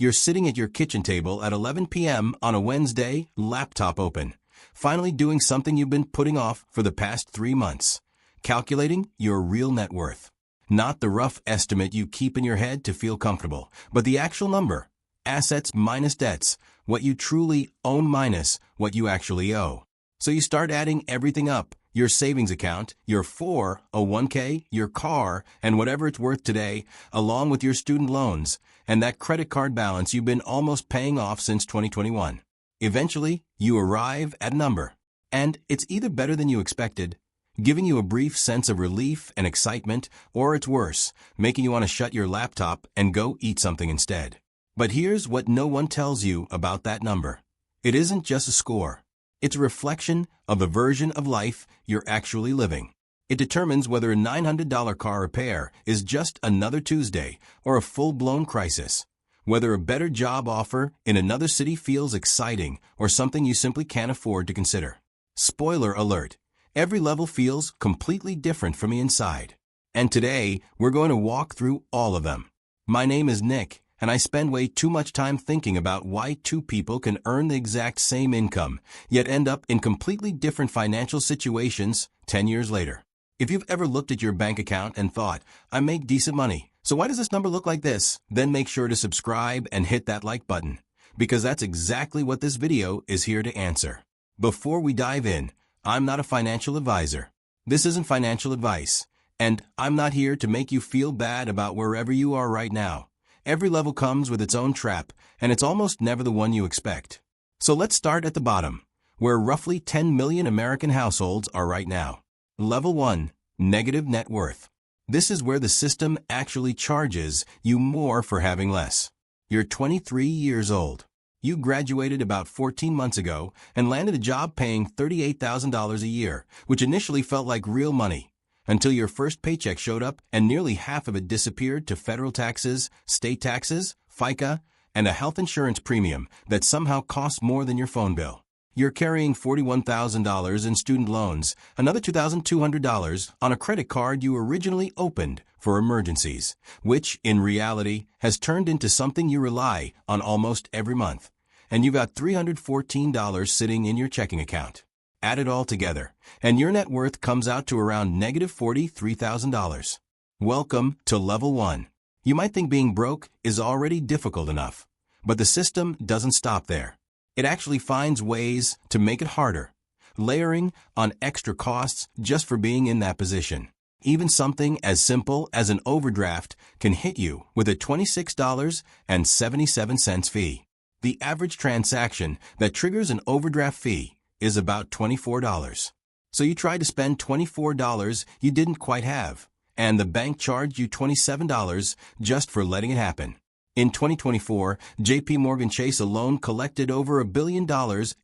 You're sitting at your kitchen table at 11 p.m. on a Wednesday, laptop open, finally doing something you've been putting off for the past 3 months, calculating your real net worth. Not the rough estimate you keep in your head to feel comfortable, but the actual number. Assets minus debts, what you truly own minus what you actually owe. So you start adding everything up, your savings account, your 401k, your car, and whatever it's worth today, along with your student loans, and that credit card balance you've been almost paying off since 2021. Eventually, you arrive at a number. And it's either better than you expected, giving you a brief sense of relief and excitement, or it's worse, making you want to shut your laptop and go eat something instead. But here's what no one tells you about that number. It isn't just a score. It's a reflection of a version of life you're actually living. It determines whether a $900 car repair is just another Tuesday or a full-blown crisis. Whether a better job offer in another city feels exciting or something you simply can't afford to consider. Spoiler alert, every level feels completely different from the inside. And today, we're going to walk through all of them. My name is Nick, and I spend way too much time thinking about why two people can earn the exact same income, yet end up in completely different financial situations 10 years later. If you've ever looked at your bank account and thought, I make decent money, so why does this number look like this? Then make sure to subscribe and hit that like button, because that's exactly what this video is here to answer. Before we dive in, I'm not a financial advisor. This isn't financial advice, and I'm not here to make you feel bad about wherever you are right now. Every level comes with its own trap, and it's almost never the one you expect. So let's start at the bottom, where roughly 10 million American households are right now. Level 1, negative net worth. This is where the system actually charges you more for having less. You're 23 years old. You graduated about 14 months ago and landed a job paying $38,000 a year, which initially felt like real money, until your first paycheck showed up and nearly half of it disappeared to federal taxes, state taxes, FICA, and a health insurance premium that somehow costs more than your phone bill. You're carrying $41,000 in student loans, another $2,200 on a credit card you originally opened for emergencies, which, in reality, has turned into something you rely on almost every month. And you've got $314 sitting in your checking account. Add it all together, and your net worth comes out to around negative $43,000. Welcome to Level 1. You might think being broke is already difficult enough, but the system doesn't stop there. It actually finds ways to make it harder, layering on extra costs just for being in that position. Even something as simple as an overdraft can hit you with a $26.77 fee. The average transaction that triggers an overdraft fee is about $24. So you tried to spend $24 you didn't quite have, and the bank charged you $27 just for letting it happen. In 2024, J.P. Morgan Chase alone collected over $1 billion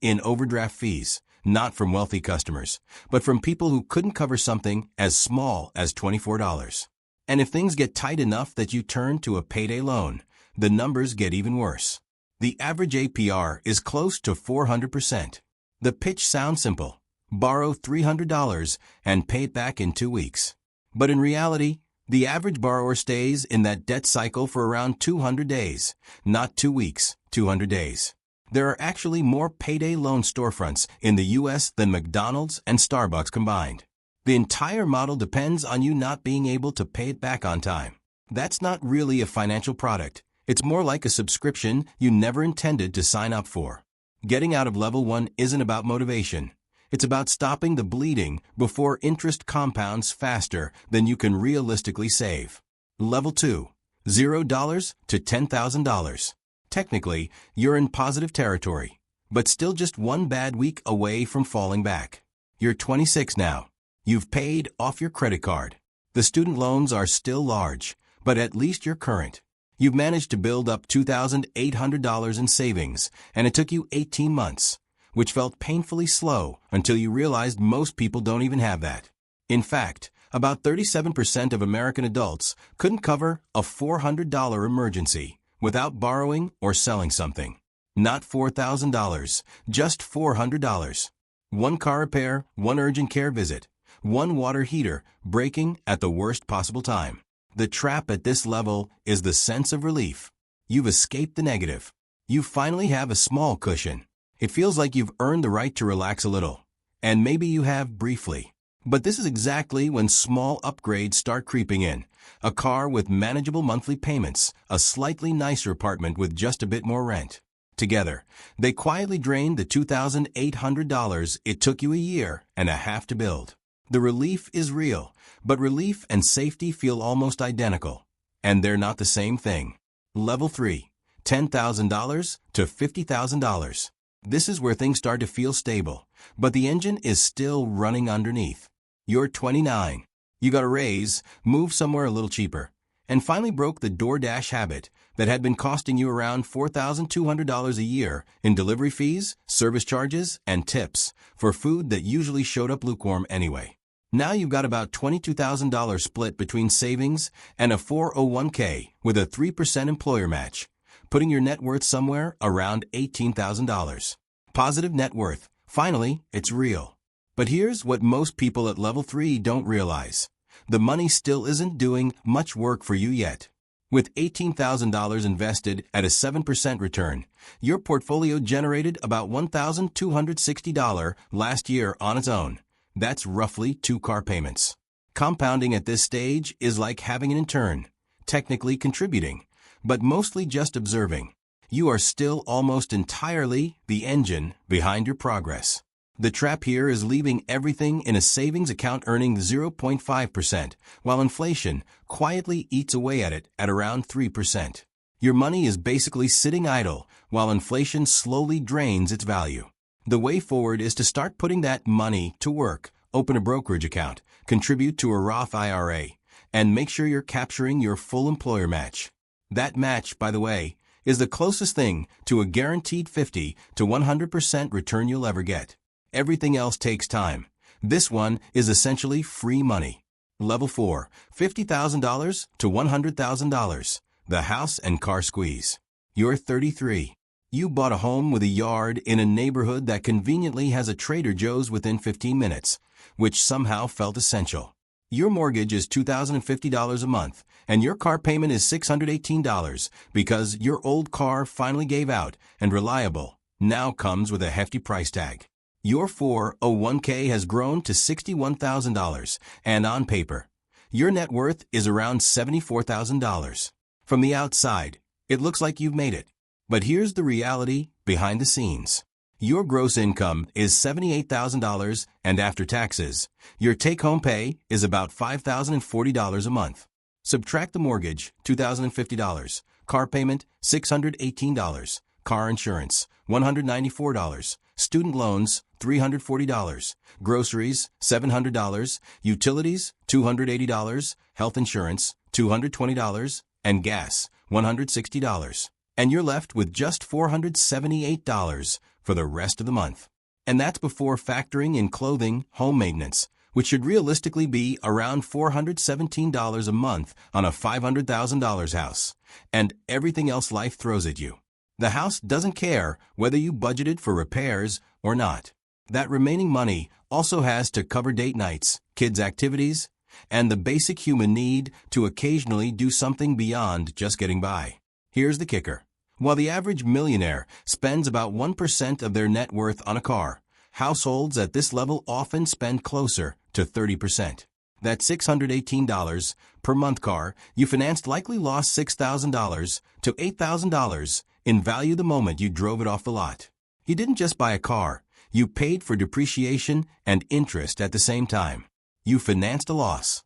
in overdraft fees, not from wealthy customers, but from people who couldn't cover something as small as $24. And if things get tight enough that you turn to a payday loan, the numbers get even worse. The average APR is close to 400%. The pitch sounds simple. Borrow $300 and pay it back in 2 weeks. But in reality, the average borrower stays in that debt cycle for around 200 days, not 2 weeks, 200 days. There are actually more payday loan storefronts in the U.S. than McDonald's and Starbucks combined. The entire model depends on you not being able to pay it back on time. That's not really a financial product. It's more like a subscription you never intended to sign up for. Getting out of Level 1 isn't about motivation. It's about stopping the bleeding before interest compounds faster than you can realistically save. Level 2, $0 to $10,000. Technically, you're in positive territory, but still just one bad week away from falling back. You're 26 now. You've paid off your credit card. The student loans are still large, but at least you're current. You've managed to build up $2,800 in savings, and it took you 18 months, which felt painfully slow until you realized most people don't even have that. In fact, about 37% of American adults couldn't cover a $400 emergency without borrowing or selling something. Not $4,000, just $400. One car repair, one urgent care visit, one water heater breaking at the worst possible time. The trap at this level is the sense of relief. You've escaped the negative. You finally have a small cushion. It feels like you've earned the right to relax a little. And maybe you have briefly. But this is exactly when small upgrades start creeping in. A car with manageable monthly payments, a slightly nicer apartment with just a bit more rent. Together, they quietly drained the $2,800 it took you a year and a half to build. The relief is real, but relief and safety feel almost identical. And they're not the same thing. Level 3, $10,000 to $50,000. This is where things start to feel stable, but the engine is still running underneath. You're 29. You got a raise, moved somewhere a little cheaper, and finally broke the DoorDash habit that had been costing you around $4,200 a year in delivery fees, service charges, and tips for food that usually showed up lukewarm anyway. Now you've got about $22,000 split between savings and a 401k with a 3% employer match, putting your net worth somewhere around $18,000. Positive net worth. Finally, it's real. But here's what most people at level 3 don't realize. The money still isn't doing much work for you yet. With $18,000 invested at a 7% return, your portfolio generated about $1,260 last year on its own. That's roughly 2 car payments. Compounding at this stage is like having an intern, technically contributing, but mostly just observing. You are still almost entirely the engine behind your progress. The trap here is leaving everything in a savings account earning 0.5%, while inflation quietly eats away at it at around 3%. Your money is basically sitting idle, while inflation slowly drains its value. The way forward is to start putting that money to work. Open a brokerage account, contribute to a Roth IRA, and make sure you're capturing your full employer match. That match, by the way, is the closest thing to a guaranteed 50 to 100% return you'll ever get. Everything else takes time. This one is essentially free money. Level 4, $50,000 to $100,000. The house and car squeeze. You're 33. You bought a home with a yard in a neighborhood that conveniently has a Trader Joe's within 15 minutes, which somehow felt essential. Your mortgage is $2,050 a month, and your car payment is $618 because your old car finally gave out and reliable now comes with a hefty price tag. Your 401k has grown to $61,000, and on paper, your net worth is around $74,000. From the outside, it looks like you've made it. But here's the reality behind the scenes. Your gross income is $78,000, and after taxes, your take-home pay is about $5,040 a month. Subtract the mortgage, $2,050, car payment, $618, car insurance, $194, student loans, $340, groceries, $700, utilities, $280, health insurance, $220, and gas, $160. And you're left with just $478 for the rest of the month. And that's before factoring in clothing, home maintenance, which should realistically be around $417 a month on a $500,000 house, and everything else life throws at you. The house doesn't care whether you budgeted for repairs or not. That remaining money also has to cover date nights, kids' activities, and the basic human need to occasionally do something beyond just getting by. Here's the kicker. While the average millionaire spends about 1% of their net worth on a car, households at this level often spend closer to 30%. That $618 per month car you financed likely lost $6,000 to $8,000 in value the moment you drove it off the lot. You didn't just buy a car, you paid for depreciation and interest at the same time. You financed a loss.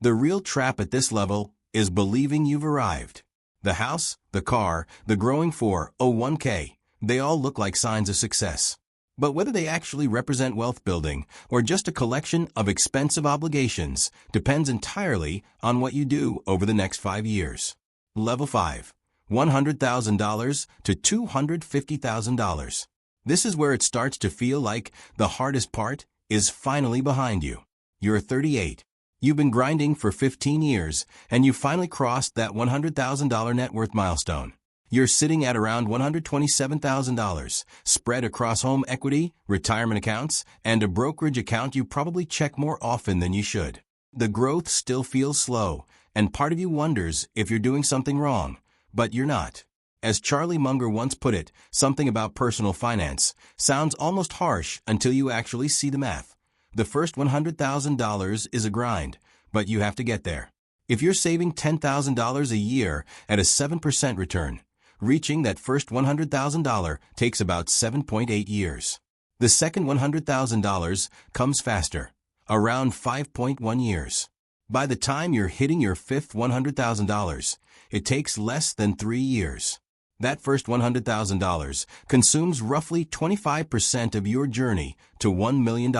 The real trap at this level is believing you've arrived. The house, the car, the growing 401k, they all look like signs of success. But whether they actually represent wealth building or just a collection of expensive obligations depends entirely on what you do over the next 5 years. Level 5, $100,000 to $250,000. This is where it starts to feel like the hardest part is finally behind you. You're 38. You've been grinding for 15 years, and you finally crossed that $100,000 net worth milestone. You're sitting at around $127,000, spread across home equity, retirement accounts, and a brokerage account you probably check more often than you should. The growth still feels slow, and part of you wonders if you're doing something wrong, but you're not. As Charlie Munger once put it, something about personal finance sounds almost harsh until you actually see the math. The first $100,000 is a grind, but you have to get there. If you're saving $10,000 a year at a 7% return, reaching that first $100,000 takes about 7.8 years. The second $100,000 comes faster, around 5.1 years. By the time you're hitting your fifth $100,000, it takes less than 3 years. That first $100,000 consumes roughly 25% of your journey to $1 million,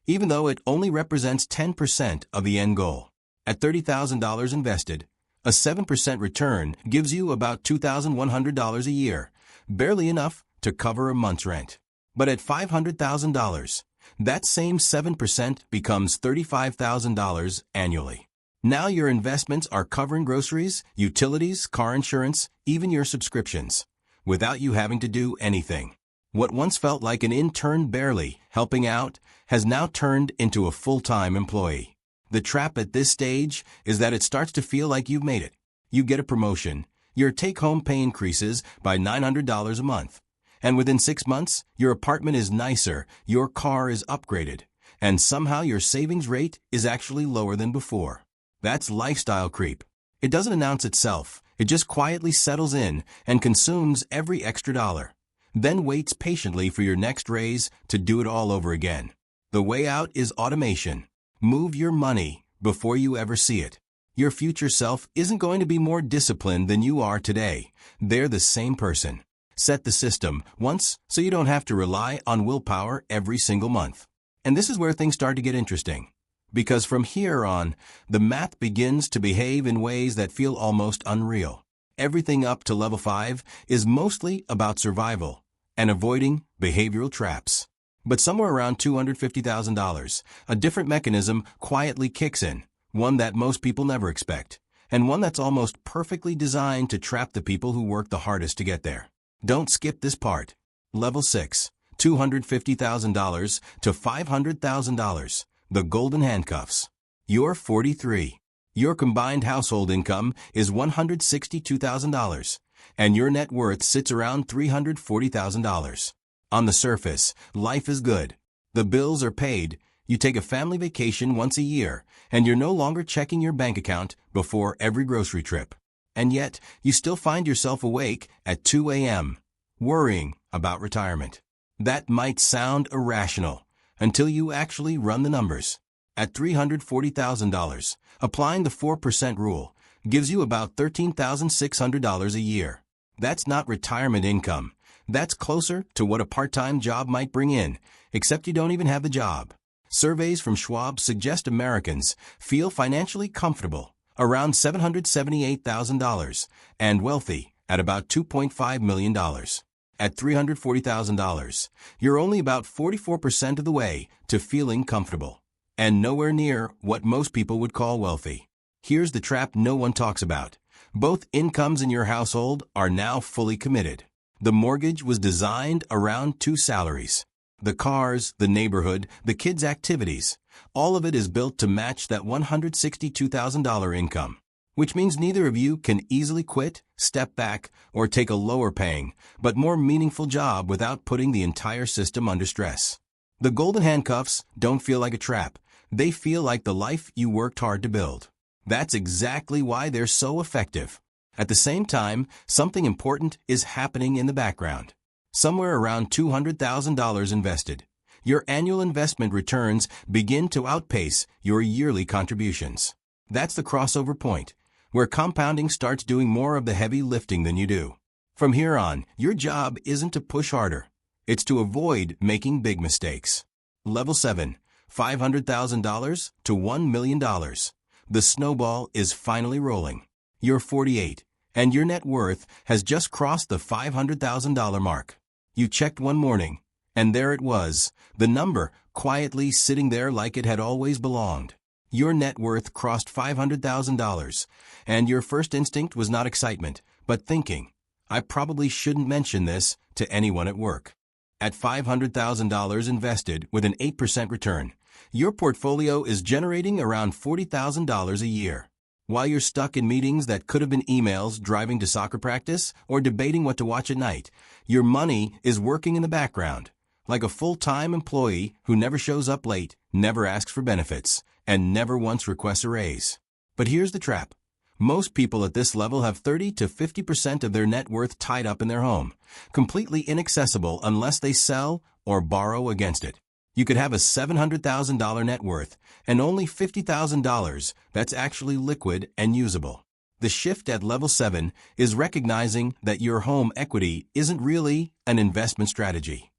even though it only represents 10% of the end goal. At $30,000 invested, a 7% return gives you about $2,100 a year, barely enough to cover a month's rent. But at $500,000, that same 7% becomes $35,000 annually. Now your investments are covering groceries, utilities, car insurance, even your subscriptions, without you having to do anything. What once felt like an intern barely helping out has now turned into a full-time employee. The trap at this stage is that it starts to feel like you've made it. You get a promotion, your take-home pay increases by $900 a month, and within 6 months, your apartment is nicer, your car is upgraded, and somehow your savings rate is actually lower than before. That's lifestyle creep. It doesn't announce itself. It just quietly settles in and consumes every extra dollar, then waits patiently for your next raise to do it all over again. The way out is automation. Move your money before you ever see it. Your future self isn't going to be more disciplined than you are today. They're the same person. Set the system once so you don't have to rely on willpower every single month. And this is where things start to get interesting. Because from here on, the math begins to behave in ways that feel almost unreal. Everything up to level 5 is mostly about survival and avoiding behavioral traps. But somewhere around $250,000, a different mechanism quietly kicks in, one that most people never expect, and one that's almost perfectly designed to trap the people who work the hardest to get there. Don't skip this part. Level 6, $250,000 to $500,000. The golden handcuffs. You're 43. Your combined household income is $162,000, and your net worth sits around $340,000. On the surface, life is good. The bills are paid, you take a family vacation once a year, and you're no longer checking your bank account before every grocery trip. And yet, you still find yourself awake at 2 a.m., worrying about retirement. That might sound irrational until you actually run the numbers. At $340,000, applying the 4% rule gives you about $13,600 a year. That's not retirement income. That's closer to what a part-time job might bring in, except you don't even have the job. Surveys from Schwab suggest Americans feel financially comfortable around $778,000 and wealthy at about $2.5 million. At $340,000, you're only about 44% of the way to feeling comfortable, and nowhere near what most people would call wealthy. Here's the trap no one talks about. Both incomes in your household are now fully committed. The mortgage was designed around 2 salaries. The cars, the neighborhood, the kids' activities, all of it is built to match that $162,000 income, which means neither of you can easily quit, step back, or take a lower-paying, but more meaningful job without putting the entire system under stress. The golden handcuffs don't feel like a trap. They feel like the life you worked hard to build. That's exactly why they're so effective. At the same time, something important is happening in the background. Somewhere around $200,000 invested, your annual investment returns begin to outpace your yearly contributions. That's the crossover point, where compounding starts doing more of the heavy lifting than you do. From here on, your job isn't to push harder. It's to avoid making big mistakes. Level 7, $500,000 to $1 million. The snowball is finally rolling. You're 48, and your net worth has just crossed the $500,000 mark. You checked one morning, and there it was, the number quietly sitting there like it had always belonged. Your net worth crossed $500,000, and your first instinct was not excitement, but thinking, I probably shouldn't mention this to anyone at work. At $500,000 invested with an 8% return, your portfolio is generating around $40,000 a year. While you're stuck in meetings that could have been emails, driving to soccer practice, or debating what to watch at night, your money is working in the background, like a full-time employee who never shows up late, never asks for benefits, and never once requests a raise. But here's the trap. Most people at this level have 30 to 50% of their net worth tied up in their home, completely inaccessible unless they sell or borrow against it. You could have a $700,000 net worth and only $50,000 that's actually liquid and usable. The shift at level 7 is recognizing that your home equity isn't really an investment strategy.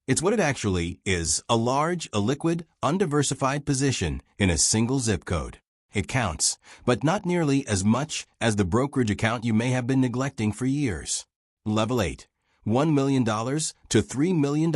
It's what it actually is, a large, illiquid, undiversified position in a single zip code. It counts, but not nearly as much as the brokerage account you may have been neglecting for years. Level 8. $1 million to $3 million.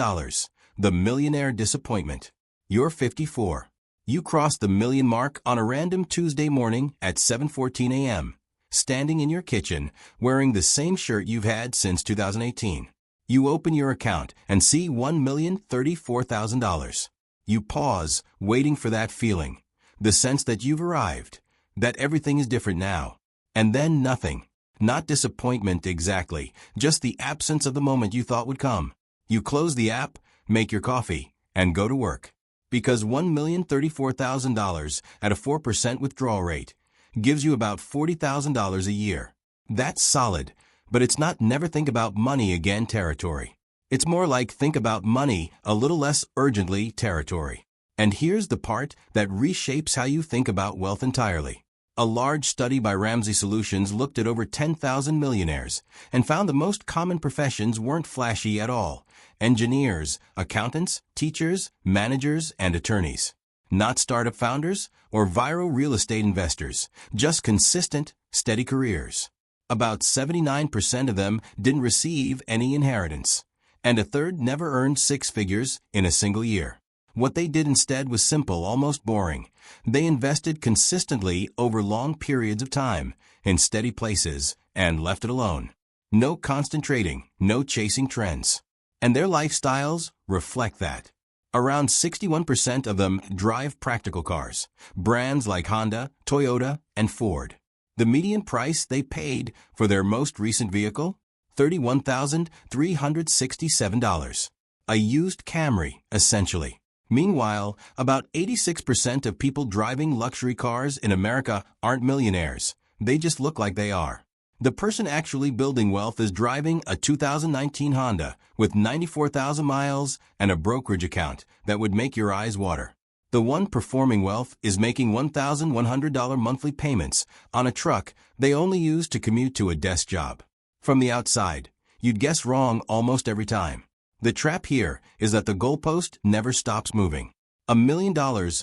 The millionaire disappointment. You're 54. You crossed the million mark on a random Tuesday morning at 7:14 a.m., standing in your kitchen, wearing the same shirt you've had since 2018. You open your account and see $1,034,000. You pause, waiting for that feeling, the sense that you've arrived, that everything is different now. And then nothing. Not disappointment exactly, just the absence of the moment you thought would come. You close the app, make your coffee, and go to work. Because $1,034,000 at a 4% withdrawal rate gives you about $40,000 a year. That's solid, but it's not never think about money again territory. It's more like think about money a little less urgently territory. And here's the part that reshapes how you think about wealth entirely. A large study by Ramsey Solutions looked at over 10,000 millionaires and found the most common professions weren't flashy at all. Engineers, accountants, teachers, managers, and attorneys. Not startup founders or viral real estate investors, just consistent, steady careers. About 79% of them didn't receive any inheritance, and a third never earned six figures in a single year. What they did instead was simple, almost boring. They invested consistently over long periods of time, in steady places, and left it alone. No constant trading, no chasing trends. And their lifestyles reflect that. Around 61% of them drive practical cars, brands like Honda, Toyota, and Ford. The median price they paid for their most recent vehicle? $31,367. A used Camry, essentially. Meanwhile, about 86% of people driving luxury cars in America aren't millionaires. They just look like they are. The person actually building wealth is driving a 2019 Honda with 94,000 miles and a brokerage account that would make your eyes water. The one performing wealth is making $1,100 monthly payments on a truck they only use to commute to a desk job. From the outside, you'd guess wrong almost every time. The trap here is that the goalpost never stops moving. $1 million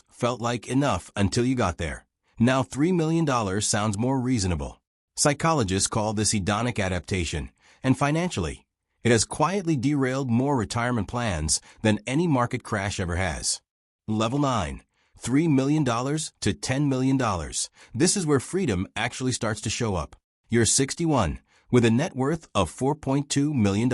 felt like enough until you got there. Now $3 million sounds more reasonable. Psychologists call this hedonic adaptation, and financially, it has quietly derailed more retirement plans than any market crash ever has. Level 9. $3 million to $10 million. This is where freedom actually starts to show up. You're 61, with a net worth of $4.2 million.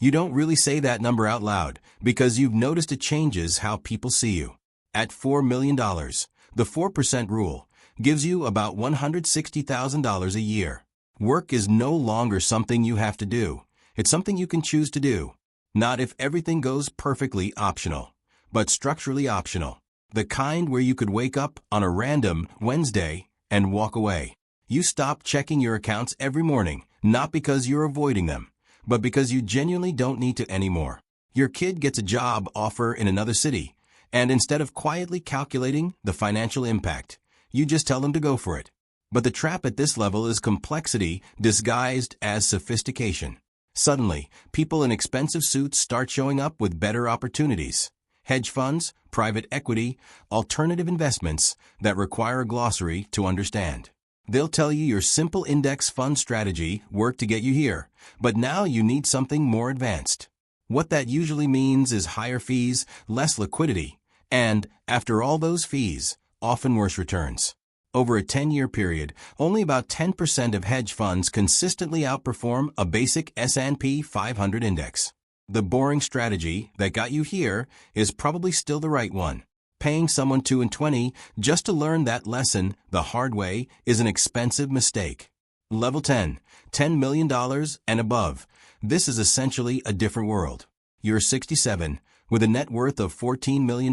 You don't really say that number out loud because you've noticed it changes how people see you. At $4 million, the 4% rule gives you about $160,000 a year. Work is no longer something you have to do. It's something you can choose to do. Not if everything goes perfectly optional, but structurally optional. The kind where you could wake up on a random Wednesday and walk away. You stop checking your accounts every morning, not because you're avoiding them, but because you genuinely don't need to anymore. Your kid gets a job offer in another city, and instead of quietly calculating the financial impact, you just tell them to go for it. But the trap at this level is complexity disguised as sophistication. Suddenly, people in expensive suits start showing up with better opportunities. Hedge funds, private equity, alternative investments that require a glossary to understand. They'll tell you your simple index fund strategy worked to get you here, but now you need something more advanced. What that usually means is higher fees, less liquidity, and, after all those fees, often worse returns. Over a 10-year period, only about 10% of hedge funds consistently outperform a basic S&P 500 index. The boring strategy that got you here is probably still the right one, paying someone 2 and 20 just to learn that lesson the hard way is an expensive mistake. Level 10, $10 million and above. This is essentially a different world. You're 67, with a net worth of $14 million,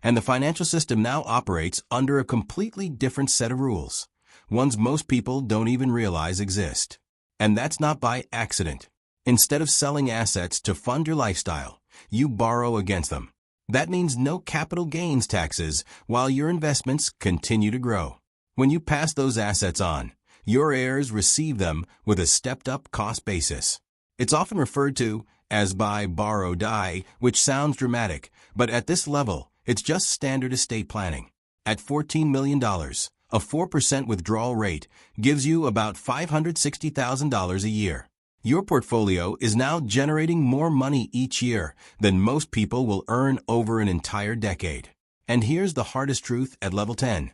and the financial system now operates under a completely different set of rules, ones most people don't even realize exist. And that's not by accident. Instead of selling assets to fund your lifestyle, you borrow against them. That means no capital gains taxes while your investments continue to grow. When you pass those assets on, your heirs receive them with a stepped-up cost basis. It's often referred to as buy, borrow, die, which sounds dramatic, but at this level, it's just standard estate planning. At $14 million, a 4% withdrawal rate gives you about $560,000 a year. Your portfolio is now generating more money each year than most people will earn over an entire decade. And here's the hardest truth at level 10.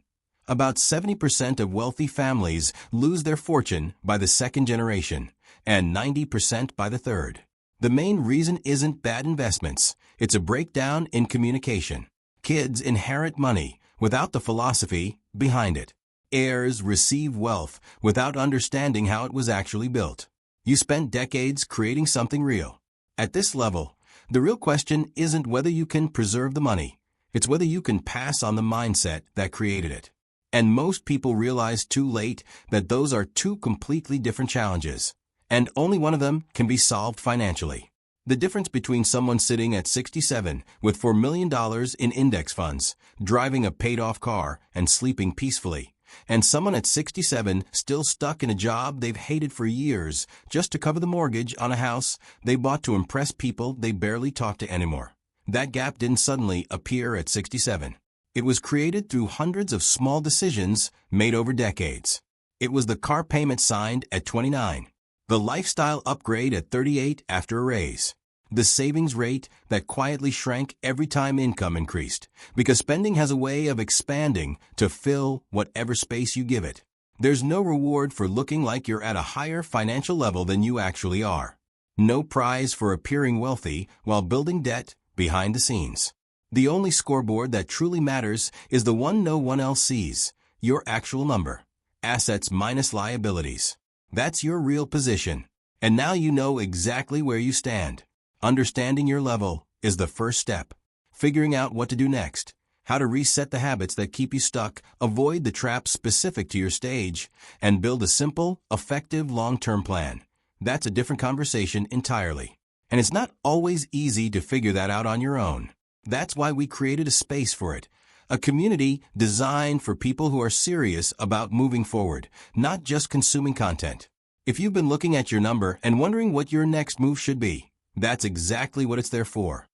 About 70% of wealthy families lose their fortune by the second generation, and 90% by the third. The main reason isn't bad investments. It's a breakdown in communication. Kids inherit money without the philosophy behind it. Heirs receive wealth without understanding how it was actually built. You spent decades creating something real. At this level, the real question isn't whether you can preserve the money. It's whether you can pass on the mindset that created it. And most people realize too late that those are two completely different challenges, and only one of them can be solved financially. The difference between someone sitting at 67 with $4 million in index funds, driving a paid-off car, and sleeping peacefully, and someone at 67 still stuck in a job they've hated for years just to cover the mortgage on a house they bought to impress people they barely talk to anymore. That gap didn't suddenly appear at 67. It was created through hundreds of small decisions made over decades. It was the car payment signed at 29, the lifestyle upgrade at 38 after a raise, the savings rate that quietly shrank every time income increased, because spending has a way of expanding to fill whatever space you give it. There's no reward for looking like you're at a higher financial level than you actually are. No prize for appearing wealthy while building debt behind the scenes. The only scoreboard that truly matters is the one no one else sees, your actual number. Assets minus liabilities. That's your real position. And now you know exactly where you stand. Understanding your level is the first step. Figuring out what to do next, how to reset the habits that keep you stuck, avoid the traps specific to your stage, and build a simple, effective long-term plan. That's a different conversation entirely. And it's not always easy to figure that out on your own. That's why we created a space for it. A community designed for people who are serious about moving forward, not just consuming content. If you've been looking at your number and wondering what your next move should be, that's exactly what it's there for.